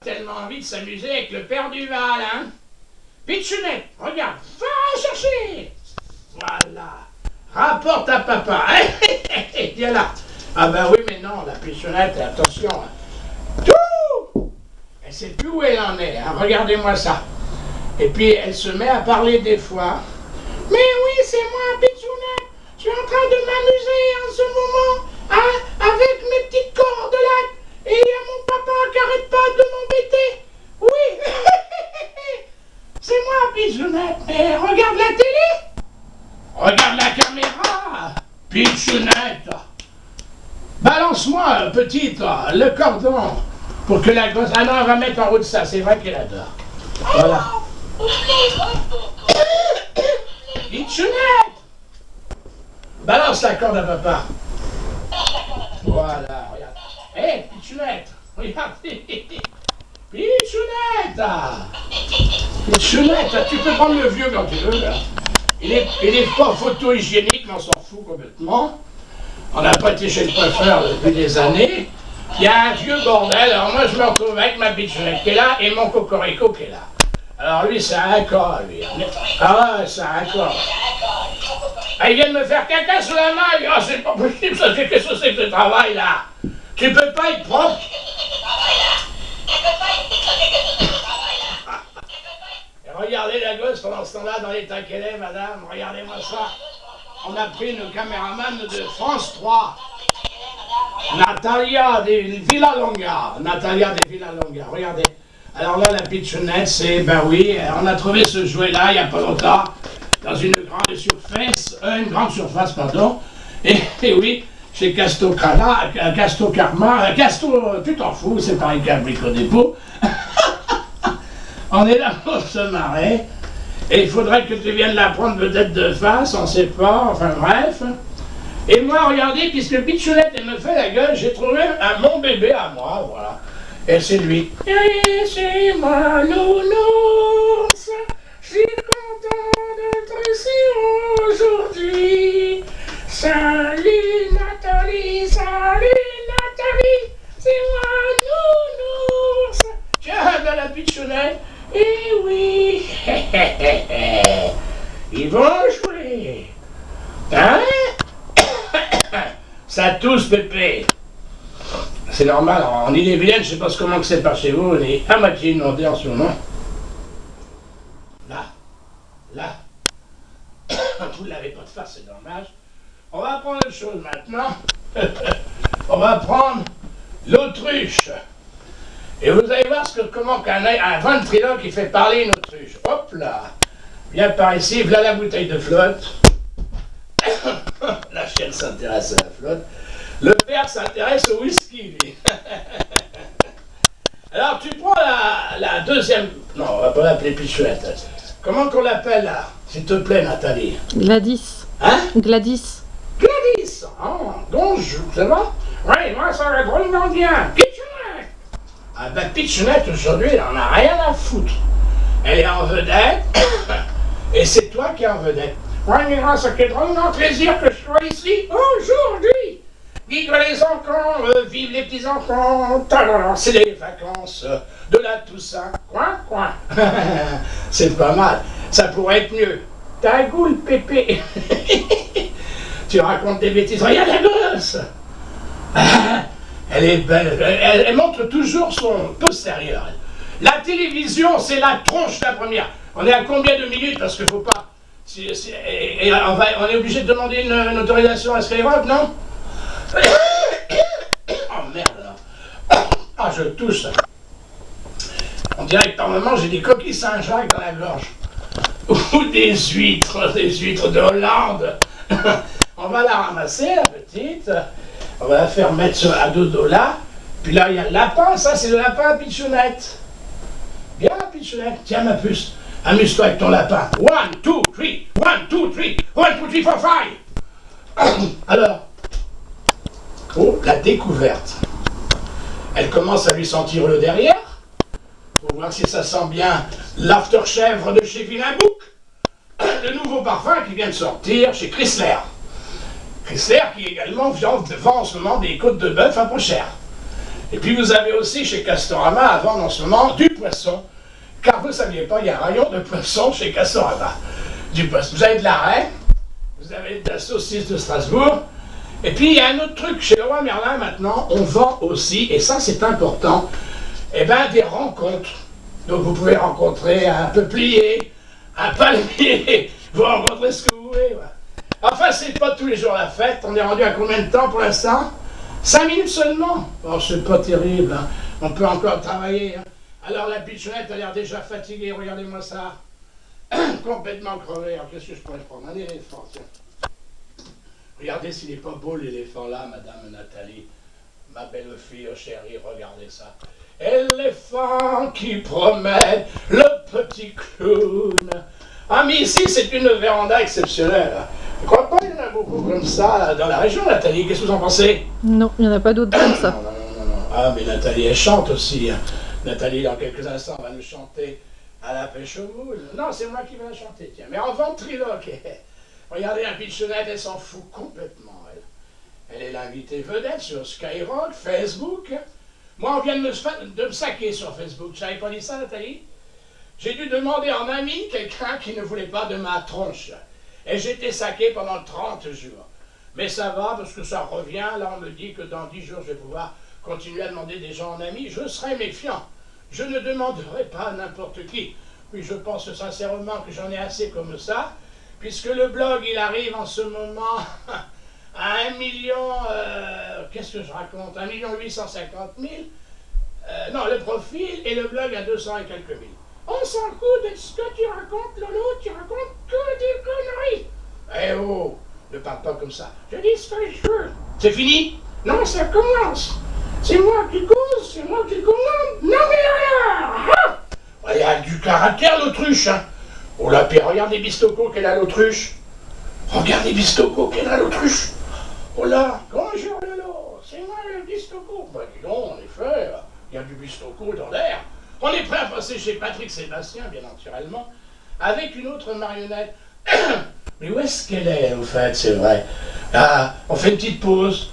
Tellement envie de s'amuser avec le père Duval, hein. Pitchounette, regarde, va chercher. Voilà. Rapporte à papa. Viens là. Ah ben oui, mais non, la Pitchounette, attention. Tout. Elle sait plus où elle en est, hein. Regardez-moi ça. Et puis elle se met à parler des fois. Mais oui, c'est moi, Pitchounette. Je suis en train de m'amuser en ce moment, hein, avec mes petites cordelettes. Et il y a mon papa qui arrête pas de m'embêter. Oui. C'est moi, Pitchounette. Mais regarde la télé. Regarde la caméra. Pitchounette. Balance-moi, petite, le cordon. Pour que la gosse... Ah non, on va mettre en route ça. C'est vrai qu'elle adore. Voilà. Pitchounette. Balance la corde à papa. Voilà, regarde. Hé, Pitchounette. Regarde. Pitchounette. Pitchounette, tu peux prendre le vieux quand tu veux, là. Il est pas photo-hygiénique, mais on s'en fout complètement. On n'a pas été chez le coiffeur depuis des années. Il y a un vieux bordel, alors moi je me retrouve avec ma Pitchounette qui est là et mon cocorico qui est là. Alors lui, c'est un corps, lui. Ah ouais, c'est un corps. Ah, il vient de me faire caca sous la main. Ah, c'est pas possible, ça, qu'est-ce que c'est que ce travail, là? Tu peux pas être propre? Et regardez la gosse pendant ce temps-là dans l'état qu'elle est, madame. Regardez-moi ça. On a pris une caméraman de France 3. Natalia de Villalonga. Regardez. Alors là, la Pitchounette, c'est, ben oui, on a trouvé ce jouet-là il n'y a pas longtemps, dans une grande surface, pardon, et oui, chez Casto, tu t'en fous, c'est pareil qu'un Brico Dépôt. On est là pour se marrer, et il faudrait que tu viennes la prendre peut-être de face, on sait pas, enfin bref. Et moi, regardez, puisque Pitchounette, elle me fait la gueule, j'ai trouvé mon bébé à moi, voilà. Et c'est lui. Et c'est moi, nounours. Je suis content d'être ici aujourd'hui. Salut Nathalie, c'est moi, nounours. Tiens, ben la Pitchounette. Eh oui. Ils vont jouer. Hein? Ça tousse, Pépé. C'est normal, en Ille-et-Vilaine, je sais pas comment que c'est par chez vous, on est à moitié inondé en ce moment. Là. Vous ne l'avez pas de face, c'est dommage. On va prendre une chose maintenant. On va prendre l'autruche. Et vous allez voir comment un ventriloque qui fait parler une autruche. Hop là. Viens par ici, voilà la bouteille de flotte. La chienne s'intéresse à la flotte. Le père s'intéresse au whisky, lui. Alors, tu prends la deuxième... Non, on va pas l'appeler Pitchounette. Comment qu'on l'appelle, là? S'il te plaît, Nathalie. Gladys. Hein? Gladys. Gladys. Oh, bonjour, ça va? Oui, moi, ça va drôlement bien. Pitchounette. Ah ben, Pitchounette, aujourd'hui, elle en a rien à foutre. Elle est en vedette, et c'est toi qui es en vedette. Oui, mais moi, ça fait drôlement plaisir que je sois ici aujourd'hui. Vive les enfants, vive les petits-enfants, c'est les vacances de la Toussaint, coin. C'est pas mal, ça pourrait être mieux. Ta goule, Pépé. Tu racontes des bêtises, regarde la gosse. Elle est belle, elle montre toujours son postérieur. La télévision, c'est la tronche la première. On est à combien de minutes, parce qu'il faut pas... Et on est obligé de demander une autorisation à Skyrock, non? Oh merde alors. Ah, je tousse. On dirait que par moment j'ai des coquilles Saint-Jacques dans la gorge. Ou des huîtres de Hollande. On va la ramasser, la petite. On va la faire mettre à dodo là. Puis là, il y a le lapin, ça c'est le lapin à Pitchounette. Bien, Pitchounette. Tiens, ma puce, amuse-toi avec ton lapin. 1, 2, 3, 1, 2, 3, 1, 2, 3, 4, 5. Alors, oh, la découverte. Elle commence à lui sentir le derrière. Pour voir si ça sent bien l'afterchèvre de chez Villainbouc. Le nouveau parfum qui vient de sortir chez Chrysler. Chrysler qui également vend en ce moment des côtes de bœuf à peu cher. Et puis vous avez aussi chez Castorama à vendre en ce moment du poisson. Car vous ne saviez pas, il y a un rayon de poisson chez Castorama. Du poisson. Vous avez de la raie, vous avez de la saucisse de Strasbourg. Et puis il y a un autre truc, chez Leroy Merlin maintenant, on vend aussi, et ça c'est important, eh ben, des rencontres. Donc vous pouvez rencontrer un peuplier, un palmier, vous rencontrez ce que vous voulez. Ouais. Enfin, c'est pas tous les jours la fête. On est rendu à combien de temps pour l'instant? 5 minutes seulement. Oh, c'est pas terrible. Hein. On peut encore travailler. Hein. Alors la pitchounette a l'air déjà fatiguée. Regardez-moi ça. Complètement crevé. Alors qu'est-ce que je pourrais prendre? Un éléphant, tiens. Regardez s'il n'est pas beau l'éléphant là, Madame Nathalie. Ma belle fille, oh chérie, regardez ça. Éléphant qui promène le petit clown. Ah, mais ici, c'est une véranda exceptionnelle. Je crois pas qu'il y en a beaucoup comme ça dans la région, Nathalie. Qu'est-ce que vous en pensez? Non, il n'y en a pas d'autres comme ça. Non. Ah, mais Nathalie, elle chante aussi. Nathalie, dans quelques instants, va nous chanter à la pêche au moule. Non, c'est moi qui vais la chanter, tiens. Mais en ventriloque. Regardez, la pitchounette, elle s'en fout complètement, elle. Elle est l'invitée vedette sur Skyrock, Facebook. Moi, on vient de me saquer sur Facebook. Tu n'avais pas dit ça, Nathalie? J'ai dû demander en ami quelqu'un qui ne voulait pas de ma tronche. Et j'ai été saqué pendant 30 jours. Mais ça va, parce que ça revient. Là, on me dit que dans 10 jours, je vais pouvoir continuer à demander des gens en ami. Je serai méfiant. Je ne demanderai pas à n'importe qui. Puis je pense sincèrement que j'en ai assez comme ça, puisque le blog, il arrive en ce moment à 1 million... qu'est-ce que je raconte? 1 850 000. Non, le profil et le blog à 200 et quelques mille. On s'en fout de ce que tu racontes, Lolo, tu racontes que des conneries. Eh oh, ne parle pas comme ça. Je dis ce que je veux. C'est fini? Non, ça commence. C'est moi qui cause, c'est moi qui commande. Non mais rien. Il y a du caractère, l'autruche. Hein. Oh là, puis regardez Bistocco qu'elle a l'autruche. Regardez Bistocco qu'elle a l'autruche. Oh là, bonjour Lolo, c'est moi le Bistocco. Ben dis donc, en effet, il y a du Bistocco dans l'air. On est prêt à passer chez Patrick Sébastien, bien naturellement, avec une autre marionnette. Mais où est-ce qu'elle est, au fait, c'est vrai? Ah, on fait une petite pause.